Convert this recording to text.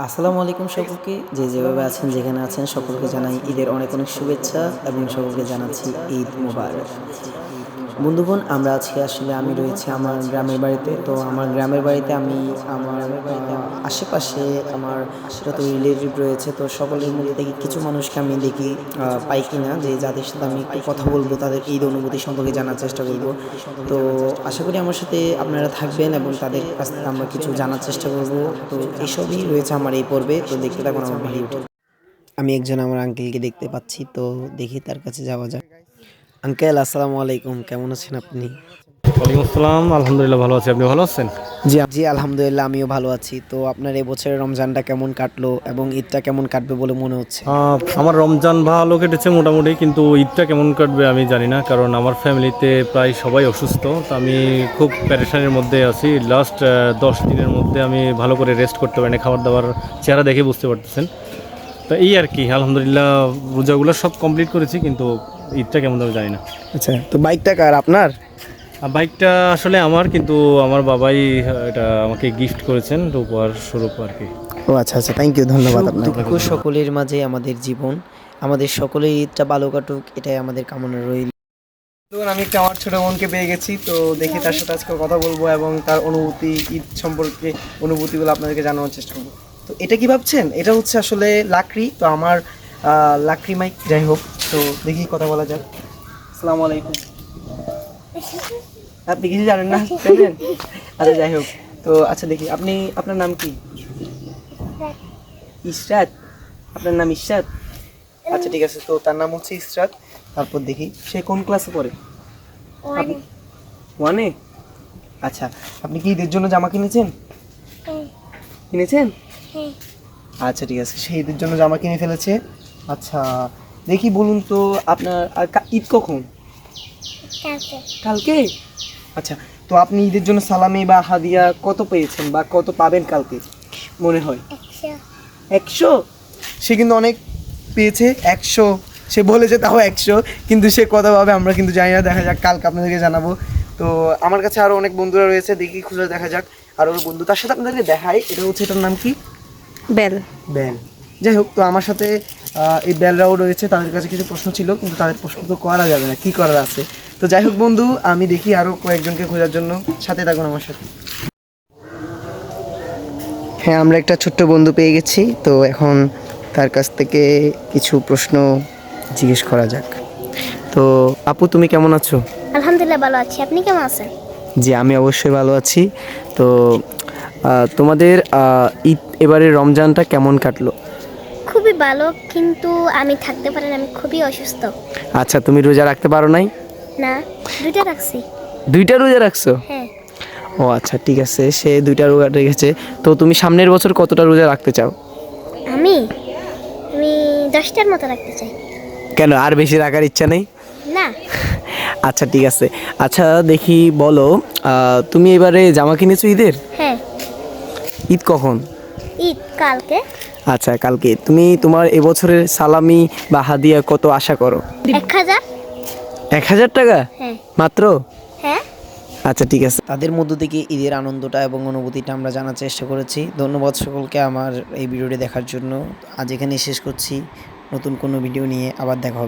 আসসালামু আলাইকুম সকলকে, যে যেভাবে আছেন যেখানে আছেন সকলকে জানাই ঈদের অনেক অনেক শুভেচ্ছা এবং সকলকে জানাচ্ছি ঈদ মুবারক। বন্ধুগণ, আমরা আজকে আসলে আমি রয়েছি আমার গ্রামের বাড়িতে। তো আমার গ্রামের বাড়িতে আমি আমার আশেপাশে আমার যত রিলেটিভ রয়েছে, তো সকলের মধ্যে থেকে কিছু মানুষকে আমি দেখি পাই কিনা, যে যাদের সাথে আমি একটু কথা বলবো, তাদের ঈদ অনুভূতি সম্পর্কে জানার চেষ্টা করব। তো আশা করি আমার সাথে আপনারা থাকবেন এবং তাদের কাছ থেকে আমরা কিছু জানার চেষ্টা করব। তো এসবই রয়েছে আমার এই পর্বে। তো দেখতে থাকুন আমার ভিডিওটি। আমি একজন আমার আঙ্কেলকে দেখতে পাচ্ছি, তো দেখি তার কাছে যাওয়া যাক। আঙ্কেল, আসসালামু আলাইকুম, কেমন আছেন আপনি? ওয়ালাইকুম আসসালাম, আলহামদুলিল্লাহ ভালো আছি। আপনি ভালো আছেন? জি জি, আলহামদুলিল্লাহ আমিও ভালো আছি। তো আপনার এবছরের রমজানটা কেমন কাটলো এবং ঈদটা কেমন কাটবে বলে মনে হচ্ছে? আমার রমজান ভালো কেটেছে মোটামুটি, কিন্তু ঈদটা কেমন কাটবে আমি জানি না, কারণ আমার ফ্যামিলিতে প্রায় সবাই অসুস্থ। তো আমি খুব প্যারেশানির মধ্যে আছি। লাস্ট 10 দিনের মধ্যে আমি ভালো করে রেস্ট করতে পারিনি, খাবার দাবার চেহারা দেখে বুঝতে পারতেছেন। তো এই আর কি, আলহামদুলিল্লাহ রোজাগুলো সব কমপ্লিট করেছি, কিন্তু ঈদটা কেমন হবে জানি না। আচ্ছা, তো বাইকটা কার, আপনার? বাইকটা আসলে আমার, কিন্তু আমার বাবাই এটা আমাকে গিফট করেছেন উপহার স্বরূপ আর কি। ও আচ্ছা আচ্ছা, থ্যাংক ইউ, ধন্যবাদ আপনাকে। দুঃখ সকলের মাঝে আমাদের জীবন, আমাদের সকলের ঈদটা ভালো কাটুক, এটাই আমাদের কামনা রইল। তখন আমি একটা আমার ছোট বোনকে পেয়ে গেছি, তো দেখি তার সাথে আজকে কথা বলবো এবং তার অনুভূতি, ঈদ সম্পর্কে অনুভূতিগুলো আপনাদেরকে জানানোর চেষ্টা করবো। তো এটা কি ভাবছেন? এটা হচ্ছে আসলে লাকড়ি। তো আমার লাকড়ি মাইক, যাই হোক। তো দেখি কথা বলা যাক। আসসালামু আলাইকুম। আপনি কিছু জানেন না? জানেন? আচ্ছা, যাই হোক। তো আচ্ছা, দেখি আপনার নাম কি? ইশরাত। আপনার নাম ইশরাত? আচ্ছা, ঠিক আছে। তো তার নাম হচ্ছে ইশরাত। তারপর দেখি সে কোন ক্লাসে পড়ে? ওয়ানে। আচ্ছা, আপনি কি ঈদের জন্য জামা কিনেছেন? কিনেছেন? আচ্ছা, ঠিক আছে, সে ঈদের জন্য জামা কিনে ফেলেছে। আচ্ছা, দেখি বলুন তো আপনার ঈদ কখন? কালকে। আচ্ছা, তো আপনি ঈদের জন্য সালামি বা হাদিয়া কত পেয়েছেন বা কত পাবেন কালকে মনে হয়? 100। সে কিন্তু অনেক পেয়েছে, 100। সে বলেছে তাও 100, কিন্তু সে কত পাবে আমরা কিন্তু জানি না। দেখা যাক, কালকে আপনাদেরকে জানাবো। তো আমার কাছে আরও অনেক বন্ধুরা রয়েছে, দেখি খুঁজে দেখা যাক। আর ওর বন্ধু, তার সাথে আপনাদেরকে দেখাই। এটা হচ্ছে, এটার নাম কি? বেল। বেল। যাই হোক, তো আমার সাথে এই বেলরাও রয়েছে। তাদের কাছে কিছু প্রশ্ন ছিল, কিন্তু তাদের প্রশ্ন তো করা যাবে না, কি করার আছে। তো যাই হোক বন্ধু, আমি দেখি আরও কয়েকজনকে খোঁজার জন্য। সাথে থাকুন আমার সাথে। হ্যাঁ, আমরা একটা ছোট্ট বন্ধু পেয়ে গেছি। তো এখন তার কাছ থেকে কিছু প্রশ্ন জিজ্ঞেস করা যাক। তো আপু, তুমি কেমন আছো? আলহামদুলিল্লাহ ভালো আছি। আপনি কেমন আছেন? জি, আমি অবশ্যই ভালো আছি। তো তোমাদের ঈদ, এবারে রমজানটা কেমন কাটলো? খুবই ভালো, কিন্তু আমি থাকতে পারি না, আমি খুবই অসুস্থ। আচ্ছা, তুমি রোজা রাখতে পারো নাই? না, দুইটা রাখছি। 2টা রোজা রাখছো? হ্যাঁ। ও আচ্ছা, ঠিক আছে, সে 2টা রোজা রেখেছে। তো তুমি সামনের বছর কতটা রোজা রাখতে চাও? আমি আমি 10টার মতো রাখতে চাই। কেন, আর বেশি রাখার ইচ্ছা নেই? না। আচ্ছা, ঠিক আছে। আচ্ছা, দেখি বলো, তুমি এবারে জামা কিনেছো ঈদের? হ্যাঁ। ঈদ কখন? ঈদ কালকে। আচ্ছা, কালকে। তুমি তোমার এবছরের সালামি বা হাদিয়া কত আশা করো? 1000। 1000 টাকা হ্যাঁ। মাত্র? হ্যাঁ। আচ্ছা, ঠিক আছে। তাদের মধ্য থেকে ঈদের আনন্দটা এবং অনুভূতিটা আমরা জানার চেষ্টা করেছি। ধন্যবাদ সকলকে আমার এই ভিডিওটি দেখার জন্য। আজ এখানেই শেষ করছি। নতুন কোনো ভিডিও নিয়ে আবার দেখা হবে।